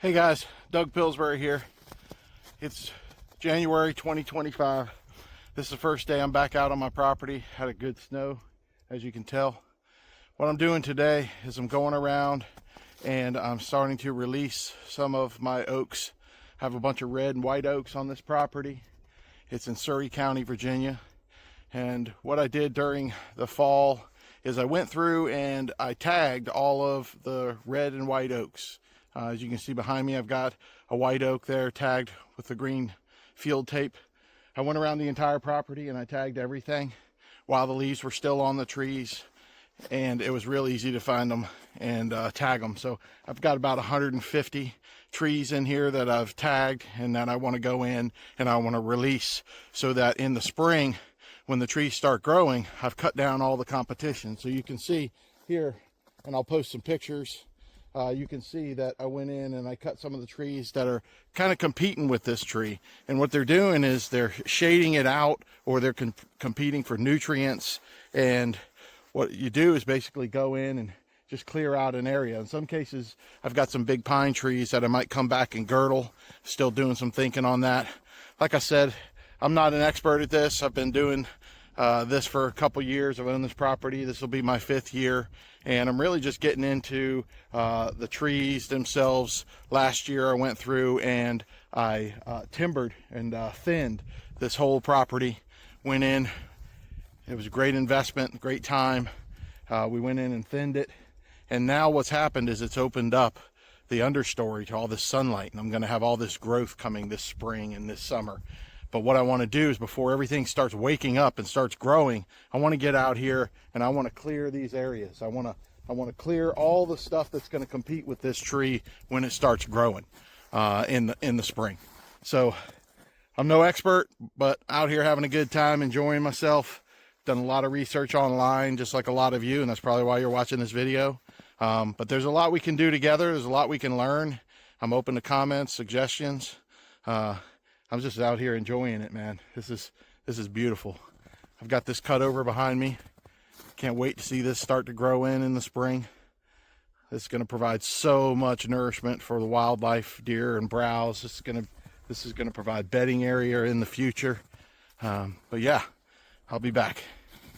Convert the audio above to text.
Hey guys, Doug Pillsbury here. It's January 2025. This is the first day I'm back out on my property. Had a good snow, as you can tell. What I'm doing today is I'm going around and I'm starting to release some of my oaks. I have a bunch of red and white oaks on this property. It's in Surry County, Virginia. And what I did during the fall is I went through and I tagged all of the red and white oaks. As you can see behind me, I've got a white oak there tagged with the green field tape. I went around the entire property and I tagged everything while the leaves were still on the trees, and it was real easy to find them and tag them. So I've got about 150 trees in here that I've tagged and that I want to go in and I want to release, so that in the spring when the trees start growing, I've cut down all the competition. So you can see here, and I'll post some pictures. You can see that I went in and I cut some of the trees that are kind of competing with this tree. And what they're doing is they're shading it out, or they're competing for nutrients. And what you do is basically go in and just clear out an area. In some cases, I've got some big pine trees that I might come back and girdle. Still doing some thinking on that. Like I said, I'm not an expert at this. I've been doing this for a couple years. I've owned this property. This will be my 5th year, and I'm really just getting into the trees themselves. Last year I went through and I timbered and thinned this whole property. Went in, it was a great investment, great time. We went in and thinned it, and now what's happened is it's opened up the understory to all this sunlight, and I'm going to have all this growth coming this spring and this summer. But what I want to do is, before everything starts waking up and starts growing, I want to get out here and I want to clear these areas. I want to clear all the stuff that's going to compete with this tree when it starts growing in the spring. So I'm no expert, but out here having a good time, enjoying myself. Done a lot of research online, just like a lot of you, and that's probably why you're watching this video. But there's a lot we can do together. There's a lot we can learn. I'm open to comments, suggestions. I'm just out here enjoying it, man. This is beautiful. I've got this cut over behind me. Can't wait to see this start to grow in the spring. This is going to provide so much nourishment for the wildlife, deer and browse. This is going to provide bedding area in the future. But yeah, I'll be back.